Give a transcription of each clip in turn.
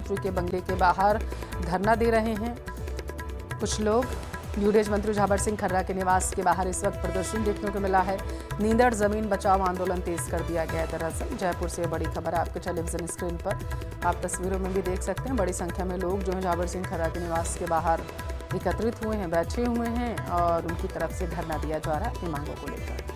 मंत्री के बंगले के बाहर धरना दे रहे हैं कुछ लोग। यूडेज मंत्री झाबर सिंह खर्रा के निवास के बाहर इस वक्त प्रदर्शन देखने को मिला है। नींदड़ जमीन बचाओ आंदोलन तेज कर दिया गया है। दरअसल जयपुर से बड़ी खबर है, आपके टेलीविजन स्क्रीन पर आप तस्वीरों में भी देख सकते हैं। बड़ी संख्या में लोग जो है झाबर सिंह खर्रा के निवास के बाहर एकत्रित हुए हैं, बैठे हुए हैं और उनकी तरफ से धरना दिया जा रहा है अपनी मांगों को लेकर।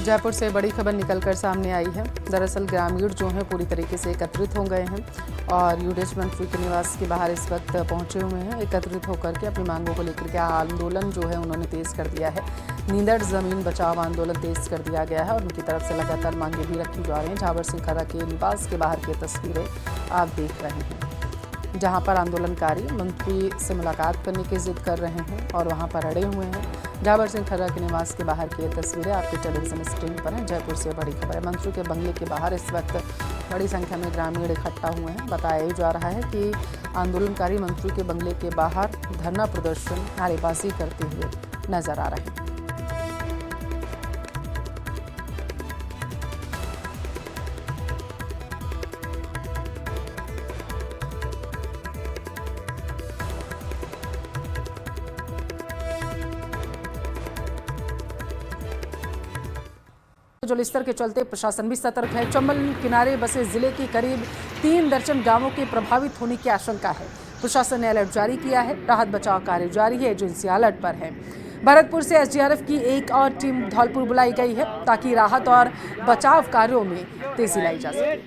जयपुर से बड़ी खबर निकलकर सामने आई है। दरअसल ग्रामीण जो हैं पूरी तरीके से एकत्रित हो गए हैं और यूडेज मंत्री के निवास के बाहर इस वक्त पहुंचे हुए हैं। एकत्रित होकर के अपनी मांगों को लेकर के आंदोलन जो है उन्होंने तेज कर दिया है। नींदड़ जमीन बचाओ आंदोलन तेज कर दिया गया है और उनकी तरफ से लगातार मांगे भी रखी जा रही हैं। झाबर सिंह खर्रा के निवास के बाहर की तस्वीरें आप देख रहे हैं, जहां पर आंदोलनकारी मंत्री से मुलाकात करने की जिद कर रहे हैं और वहां पर अड़े हुए हैं। झाबर सिंह खर्रा के निवास के बाहर की तस्वीरें आपके टेलीविजन स्क्रीन पर हैं। जयपुर से बड़ी खबर है, मंत्री के बंगले के बाहर इस वक्त बड़ी संख्या में ग्रामीण इकट्ठा हुए हैं। बताया जा रहा है कि आंदोलनकारी मंत्री के बंगले के बाहर धरना प्रदर्शन नारेबाजी करते हुए नजर आ रहे हैं। जलस्तर के चलते प्रशासन भी सतर्क है। चंबल किनारे बसे जिले के करीब 3 दर्जन गांवों के प्रभावित होने की आशंका है। प्रशासन ने अलर्ट जारी किया है। राहत बचाव कार्य जारी है, एजेंसी अलर्ट पर है। भरतपुर से एसडीआरएफ की एक और टीम धौलपुर बुलाई गई है ताकि राहत और बचाव कार्यों में तेजी लाई जा सके।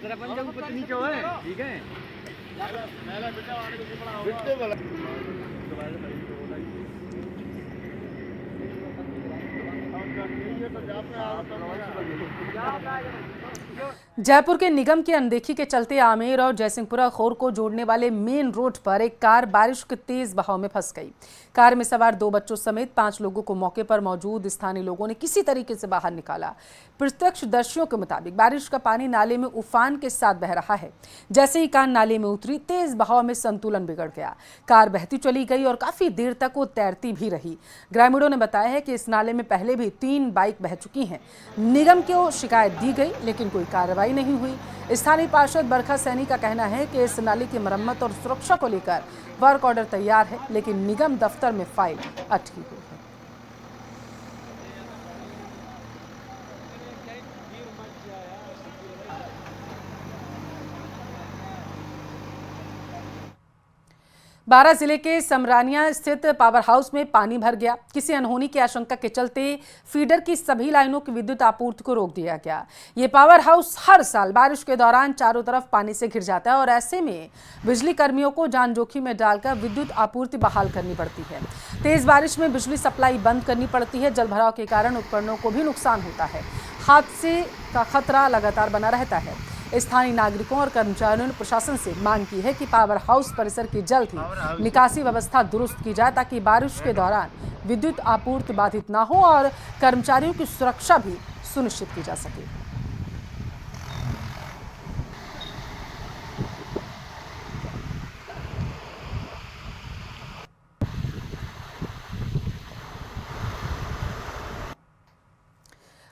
जयपुर के निगम की अनदेखी के चलते आमेर और जयसिंहपुरा खोर को जोड़ने वाले मेन रोड पर एक कार बारिश के तेज बहाव में फंस गई। कार में सवार 2 बच्चों समेत 5 लोगों को मौके पर मौजूद स्थानीय लोगों ने किसी तरीके से बाहर निकाला। प्रत्यक्षदर्शियों के मुताबिक बारिश का पानी नाले में उफान के साथ बह रहा है। जैसे ही कार नाले में उतरी, तेज बहाव में संतुलन बिगड़ गया। कार बहती चली गई और काफी देर तक वो तैरती भी रही। ग्रामीणों ने बताया है कि इस नाले में पहले भी 3 बाइक बह चुकी हैं। निगम को शिकायत दी गई लेकिन कोई कार्रवाई नहीं हुई। स्थानीय पार्षद बरखा सैनी का कहना है कि इस नाले की मरम्मत और सुरक्षा को लेकर वर्क ऑर्डर तैयार है, लेकिन निगम दफ्तर में फाइल अटकी हुई है। बारा जिले के समरानिया स्थित पावर हाउस में पानी भर गया। किसी अनहोनी की आशंका के चलते फीडर की सभी लाइनों की विद्युत आपूर्ति को रोक दिया गया। ये पावर हाउस हर साल बारिश के दौरान चारों तरफ पानी से घिर जाता है और ऐसे में बिजली कर्मियों को जान जोखिम में डालकर विद्युत आपूर्ति बहाल करनी पड़ती है। तेज बारिश में बिजली सप्लाई बंद करनी पड़ती है। जलभराव के कारण उपकरणों को भी नुकसान होता है। हादसे का खतरा लगातार बना रहता है। स्थानीय नागरिकों और कर्मचारियों ने प्रशासन से मांग की है कि पावर हाउस परिसर की जल्द ही निकासी व्यवस्था दुरुस्त की जाए ताकि बारिश के दौरान विद्युत आपूर्ति बाधित ना हो और कर्मचारियों की सुरक्षा भी सुनिश्चित की जा सके।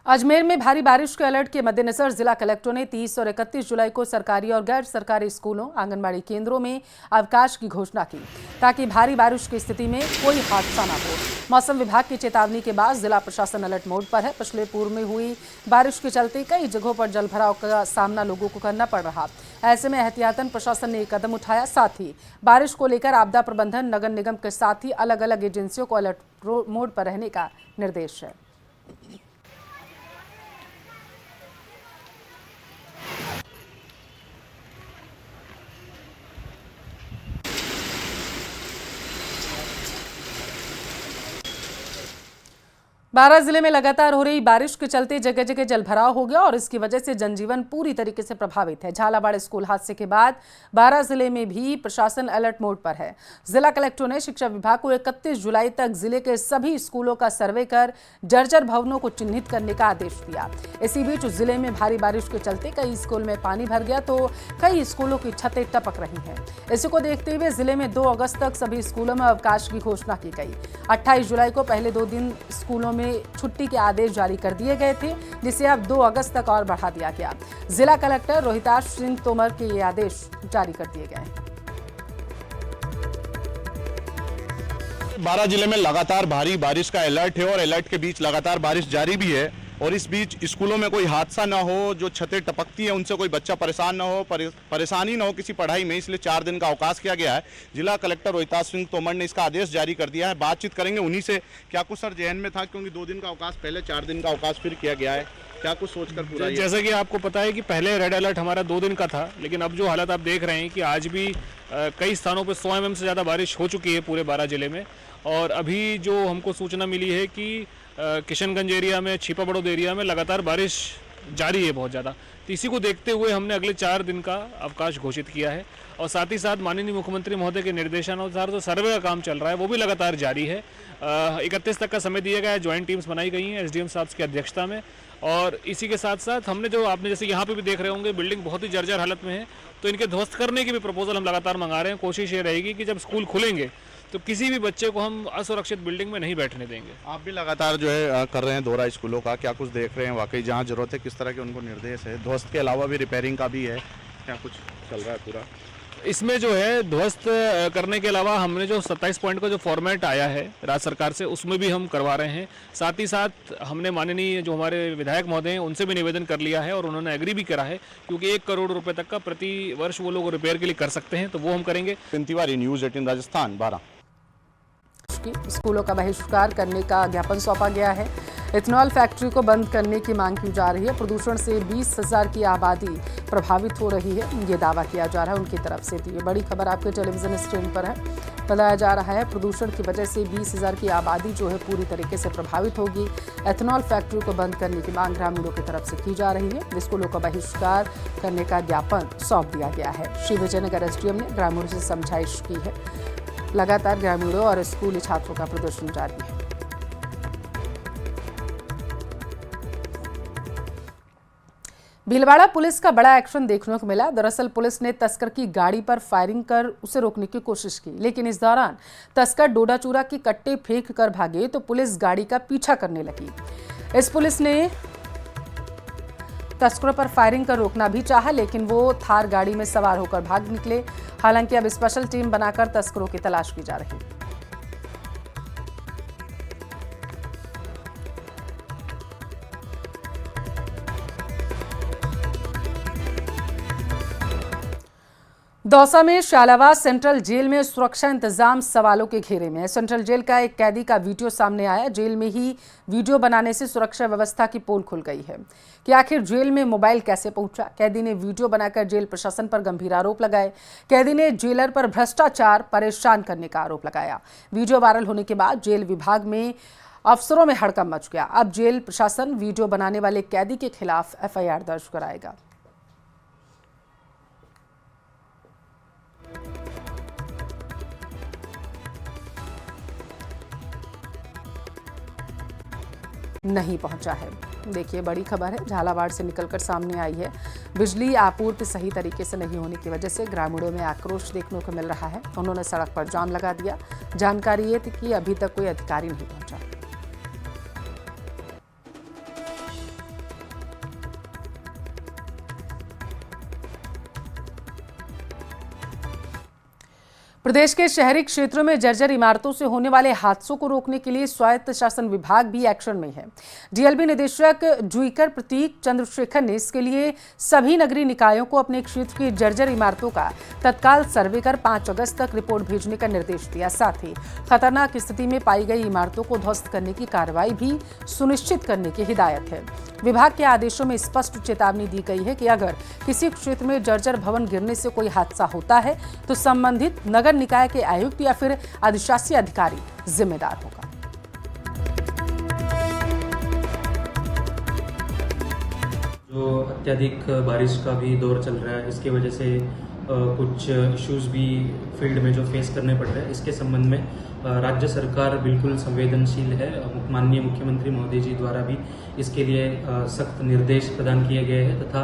अजमेर में भारी बारिश के अलर्ट के मद्देनजर जिला कलेक्टर ने 30 और 31 जुलाई को सरकारी और गैर सरकारी स्कूलों, आंगनबाड़ी केंद्रों में अवकाश की घोषणा की ताकि भारी बारिश की स्थिति में कोई हादसा न हो। मौसम विभाग की चेतावनी के बाद जिला प्रशासन अलर्ट मोड पर है। पिछले पूर्व में हुई बारिश के चलते कई जगहों पर जलभराव का सामना लोगों को करना पड़ रहा। ऐसे में एहतियातन प्रशासन ने एक कदम उठाया। साथ ही बारिश को लेकर आपदा प्रबंधन, नगर निगम के साथ ही अलग अलग एजेंसियों को अलर्ट मोड पर रहने का निर्देश है। बारां जिले में लगातार हो रही बारिश के चलते जगह जगह जलभराव हो गया और इसकी वजह से जनजीवन पूरी तरीके से प्रभावित है। झालावाड़ स्कूल हादसे के बाद बारां जिले में भी प्रशासन अलर्ट मोड पर है। जिला कलेक्टर ने शिक्षा विभाग को 31 जुलाई तक जिले के सभी स्कूलों का सर्वे कर जर्जर भवनों को चिन्हित करने का आदेश दिया। इसी बीच जिले में भारी बारिश के चलते कई स्कूल में पानी भर गया तो कई स्कूलों की छतें टपक रही हैं। इसी को देखते हुए जिले में 2 अगस्त तक सभी स्कूलों में अवकाश की घोषणा की गई। 28 जुलाई को पहले 2 दिन स्कूलों में छुट्टी के आदेश जारी कर दिए गए थे, जिसे अब 2 अगस्त तक और बढ़ा दिया गया। जिला कलेक्टर रोहिताश सिंह तोमर के ये आदेश जारी कर दिए गए हैं। बारां जिले में लगातार भारी बारिश का अलर्ट है और अलर्ट के बीच लगातार बारिश जारी भी है और इस बीच स्कूलों में कोई हादसा ना हो, जो छतें टपकती हैं उनसे कोई बच्चा परेशान ना हो, परेशानी ना हो किसी पढ़ाई में, इसलिए 4 दिन का अवकाश किया गया है। जिला कलेक्टर रोहिताश सिंह तोमर ने इसका आदेश जारी कर दिया है। बातचीत करेंगे उन्हीं से। क्या कुछ सर जहन में था, क्योंकि 2 दिन का अवकाश पहले 4 दिन का अवकाश फिर किया गया है, क्या कुछ सोचकर पूरा? जैसा कि आपको पता है कि पहले रेड अलर्ट हमारा 2 दिन का था, लेकिन अब जो हालत आप देख रहे हैं कि आज भी कई स्थानों पर 100 mm से ज़्यादा बारिश हो चुकी है पूरे बारां जिले में। और अभी जो हमको सूचना मिली है कि किशनगंज एरिया में, छिपा बड़ौद एरिया में लगातार बारिश जारी है बहुत ज़्यादा। तो इसी को देखते हुए हमने अगले 4 दिन का अवकाश घोषित किया है और साथ ही साथ माननीय मुख्यमंत्री महोदय के निर्देशानुसार जो सर्वे का काम चल रहा है वो भी लगातार जारी है। 31 तक का समय दिया गया है। ज्वाइंट टीम्स बनाई गई हैं SDM साहब की अध्यक्षता में। और इसी के साथ साथ हमने जो आपने जैसे यहाँ पे भी देख रहे होंगे बिल्डिंग बहुत ही जर्जर हालत में है, तो इनके ध्वस्त करने की भी प्रपोजल हम लगातार मंगा रहे हैं। कोशिश ये रहेगी कि जब स्कूल खुलेंगे तो किसी भी बच्चे को हम असुरक्षित बिल्डिंग में नहीं बैठने देंगे। आप भी लगातार जो है कर रहे हैं दौरा स्कूलों का, क्या कुछ देख रहे हैं वाकई जहाँ जरूरत है किस तरह के उनको निर्देश है? ध्वस्त के अलावा भी रिपेयरिंग का भी है, क्या कुछ चल रहा है पूरा? इसमें जो है ध्वस्त करने के अलावा हमने जो 27 पॉइंट का जो फॉर्मेट आया है राज्य सरकार से उसमें भी हम करवा रहे हैं। साथ ही साथ हमने माननीय जो हमारे विधायक महोदय हैं उनसे भी निवेदन कर लिया है और उन्होंने एग्री भी करा है, क्योंकि 1 करोड़ रुपए तक का प्रति वर्ष वो लोग रिपेयर के लिए कर सकते हैं, तो वो हम करेंगे। तिवारी, न्यूज़ 18 राजस्थान, बारां। स्कूलों का बहिष्कार करने का ज्ञापन सौंपा गया है। इथेनॉल फैक्ट्री को बंद करने की मांग की जा रही है। प्रदूषण से 20,000 की आबादी प्रभावित हो रही है, ये दावा किया जा रहा है उनकी तरफ से। तो ये बड़ी खबर आपके टेलीविजन स्क्रीन पर है। बताया जा रहा है प्रदूषण की वजह से 20,000 की आबादी जो है पूरी तरीके से प्रभावित होगी। एथेनॉल फैक्ट्री को बंद करने की मांग ग्रामीणों की तरफ से की जा रही है। स्कूलों का बहिष्कार करने का ज्ञापन सौंप दिया गया है। श्री विजयनगर SDM ने ग्रामीणों से समझाइश की है। लगातार ग्रामीणों और स्कूली छात्रों का प्रदर्शन जारी है। भीलवाड़ा पुलिस का बड़ा एक्शन देखने को मिला। दरअसल पुलिस ने तस्कर की गाड़ी पर फायरिंग कर उसे रोकने की कोशिश की, लेकिन इस दौरान तस्कर डोडा चूरा के कट्टे फेंक कर भागे तो पुलिस गाड़ी का पीछा करने लगी। इस पुलिस ने तस्करों पर फायरिंग कर रोकना भी चाहा, लेकिन वो थार गाड़ी में सवार होकर भाग निकले। हालांकि अब स्पेशल टीम बनाकर तस्करों की तलाश की जा रही है। दौसा में शालावास सेंट्रल जेल में सुरक्षा इंतजाम सवालों के घेरे में है। सेंट्रल जेल का एक कैदी का वीडियो सामने आया। जेल में ही वीडियो बनाने से सुरक्षा व्यवस्था की पोल खुल गई है कि आखिर जेल में मोबाइल कैसे पहुंचा। कैदी ने वीडियो बनाकर जेल प्रशासन पर गंभीर आरोप लगाए। कैदी ने जेलर पर भ्रष्टाचार, परेशान करने का आरोप लगाया। वीडियो वायरल होने के बाद जेल विभाग में अफसरों में हड़कंप मच गया। अब जेल प्रशासन वीडियो बनाने वाले कैदी के खिलाफ FIR दर्ज कराएगा। नहीं पहुंचा है। देखिए बड़ी खबर है, झालावाड़ से निकलकर सामने आई है। बिजली आपूर्ति सही तरीके से नहीं होने की वजह से ग्रामीणों में आक्रोश देखने को मिल रहा है। उन्होंने सड़क पर जाम लगा दिया। जानकारी ये थी कि अभी तक कोई अधिकारी नहीं पहुंचा। प्रदेश के शहरी क्षेत्रों में जर्जर इमारतों से होने वाले हादसों को रोकने के लिए स्वायत्त शासन विभाग भी एक्शन में है। DLB निदेशक जुईकर प्रतीक चंद्रशेखर ने इसके लिए सभी नगरीय निकायों को अपने क्षेत्र की जर्जर इमारतों का तत्काल सर्वे कर 5 अगस्त तक रिपोर्ट भेजने का निर्देश दिया। साथ ही खतरनाक स्थिति में पाई गई इमारतों को ध्वस्त करने की कार्रवाई भी सुनिश्चित करने की हिदायत है। विभाग के आदेशों में स्पष्ट चेतावनी दी गई है कि अगर किसी क्षेत्र में जर्जर भवन गिरने से कोई हादसा होता है तो संबंधित नगर निकाय के आयुक्त या फिर अधिशासी अधिकारी जिम्मेदार होगा। जो अत्यधिक बारिश का भी दौर चल रहा है, इसकी वजह से कुछ इश्यूज भी फील्ड में जो फेस करने पड़ रहे हैं, इसके संबंध में राज्य सरकार बिल्कुल संवेदनशील है। माननीय मुख्यमंत्री महोदय जी द्वारा भी इसके लिए सख्त निर्देश प्रदान किए गए हैं तथा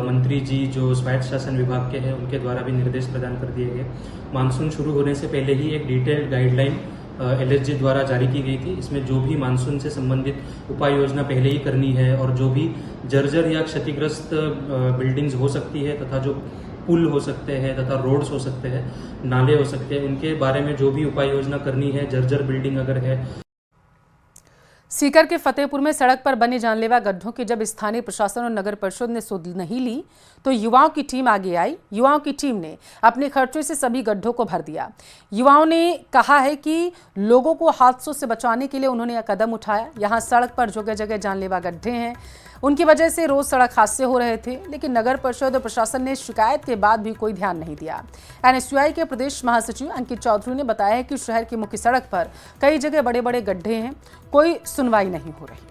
मंत्री जी जो स्वायत्त शासन विभाग के हैं उनके द्वारा भी निर्देश प्रदान कर दिए गए। मानसून शुरू होने से पहले ही एक डिटेल्ड गाइडलाइन LSG द्वारा जारी की गई थी। इसमें जो भी मानसून से संबंधित उपाय योजना पहले ही करनी है और जो भी जर्जर या क्षतिग्रस्त बिल्डिंग्स हो सकती है तथा जो पुल हो सकते हैं तथा रोड्स हो सकते हैं, नाले हो सकते हैं, उनके बारे में जो भी उपाय योजना करनी है, जर्जर बिल्डिंग अगर है। सीकर के फतेहपुर में सड़क पर बने जानलेवा गड्ढों की जब स्थानीय प्रशासन और नगर परिषद ने सुध नहीं ली तो युवाओं की टीम आगे आई। युवाओं की टीम ने अपने खर्चों से सभी गड्ढों को भर दिया। युवाओं ने कहा है कि लोगों को हादसों से बचाने के लिए उन्होंने यह कदम उठाया। यहाँ सड़क पर जगह जगह जानलेवा गड्ढे हैं, उनकी वजह से रोज सड़क हादसे हो रहे थे, लेकिन नगर परिषद और प्रशासन ने शिकायत के बाद भी कोई ध्यान नहीं दिया। NSUI के प्रदेश महासचिव अंकित चौधरी ने बताया है कि शहर की मुख्य सड़क पर कई जगह बड़े बड़े गड्ढे हैं, कोई सुनवाई नहीं हो रही।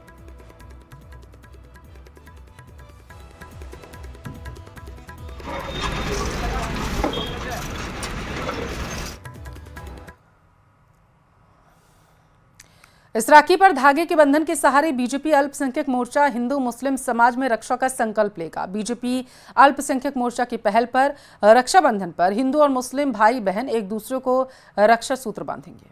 इस राखी पर धागे के बंधन के सहारे बीजेपी अल्पसंख्यक मोर्चा हिंदू मुस्लिम समाज में रक्षा का संकल्प लेगा। बीजेपी अल्पसंख्यक मोर्चा की पहल पर रक्षाबंधन पर हिंदू और मुस्लिम भाई बहन एक दूसरे को रक्षा सूत्र बांधेंगे।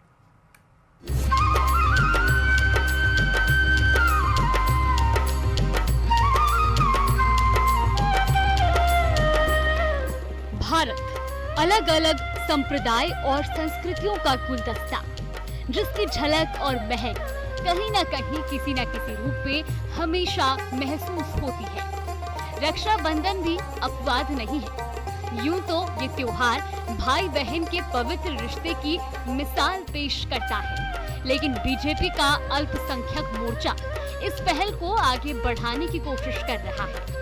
भारत अलग अलग संप्रदाय और संस्कृतियों का गुलदस्ता, जिसकी झलक और महक कहीं न कहीं किसी न किसी रूप में हमेशा महसूस होती है। रक्षाबंधन भी अपवाद नहीं है। यूं तो ये त्योहार भाई बहन के पवित्र रिश्ते की मिसाल पेश करता है, लेकिन बीजेपी का अल्पसंख्यक मोर्चा इस पहल को आगे बढ़ाने की कोशिश कर रहा है।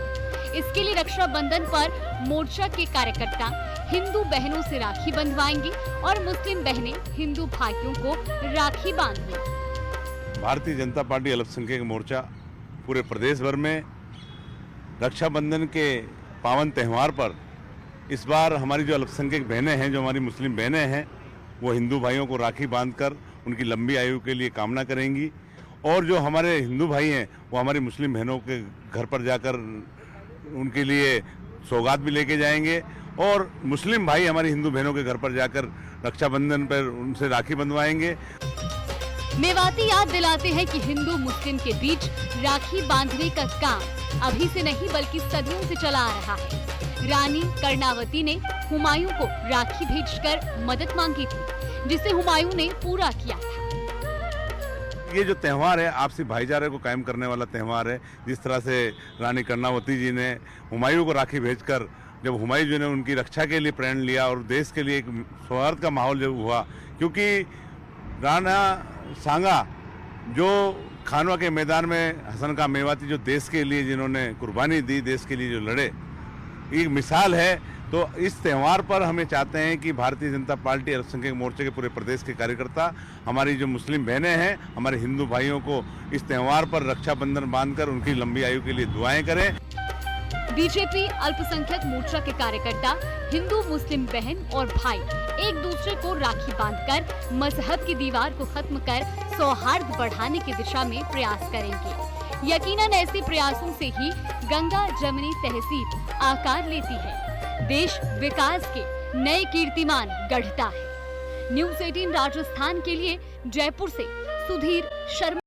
इसके लिए रक्षाबंधन पर मोर्चा के कार्यकर्ता हिंदू बहनों से राखी बंधवाएंगे और मुस्लिम बहनें हिंदू भाइयों को राखी बांधेंगी। भारतीय जनता पार्टी अल्पसंख्यक मोर्चा पूरे प्रदेश भर में रक्षाबंधन के पावन त्यौहार पर इस बार हमारी जो अल्पसंख्यक बहनें हैं, जो हमारी मुस्लिम बहनें हैं, वो हिंदू भाइयों को राखी बांधकर उनकी लंबी आयु के लिए कामना करेंगी। और जो हमारे हिंदू भाई हैं वो हमारी मुस्लिम बहनों के घर पर जाकर उनके लिए सौगात भी लेके जाएंगे और मुस्लिम भाई हमारी हिंदू बहनों के घर पर जाकर रक्षाबंधन पर उनसे राखी बंधवाएंगे। मेवाती याद दिलाते हैं कि हिंदू मुस्लिम के बीच राखी बांधने का काम अभी से नहीं बल्कि सदियों से चला आ रहा है। रानी कर्णावती ने हुमायूं को राखी भेजकर मदद मांगी थी, जिसे हुमायूं ने पूरा किया था। ये जो त्यौहार है आपसी भाईचारे को कायम करने वाला त्यौहार है। जिस तरह से रानी कर्णावती जी ने हुमायूं को राखी भेजकर जब हुमायूं जी ने उनकी रक्षा के लिए प्रण लिया और देश के लिए एक सौहार्द का माहौल जब हुआ, क्योंकि राणा सांगा जो खानवा के मैदान में हसन का मेवाती जो देश के लिए जिन्होंने कुर्बानी दी, देश के लिए जो लड़े, एक मिसाल है। तो इस त्यौहार पर हमें चाहते हैं कि भारतीय जनता पार्टी अल्पसंख्यक मोर्चे के पूरे प्रदेश के कार्यकर्ता हमारी जो मुस्लिम बहनें हैं, हमारे हिंदू भाइयों को इस त्यौहार पर रक्षाबंधन बांधकर उनकी लंबी आयु के लिए दुआएं करें। बीजेपी अल्पसंख्यक मोर्चा के कार्यकर्ता हिंदू मुस्लिम बहन और भाई एक दूसरे को राखी बांधकर मजहब की दीवार को खत्म कर सौहार्द बढ़ाने की दिशा में प्रयास करेंगे। यकीनन ऐसे प्रयासों से ही गंगा जमुनी तहसीब आकार लेती है, देश विकास के नए कीर्तिमान गढ़ता है। न्यूज़ 18 राजस्थान के लिए जयपुर से सुधीर शर्मा।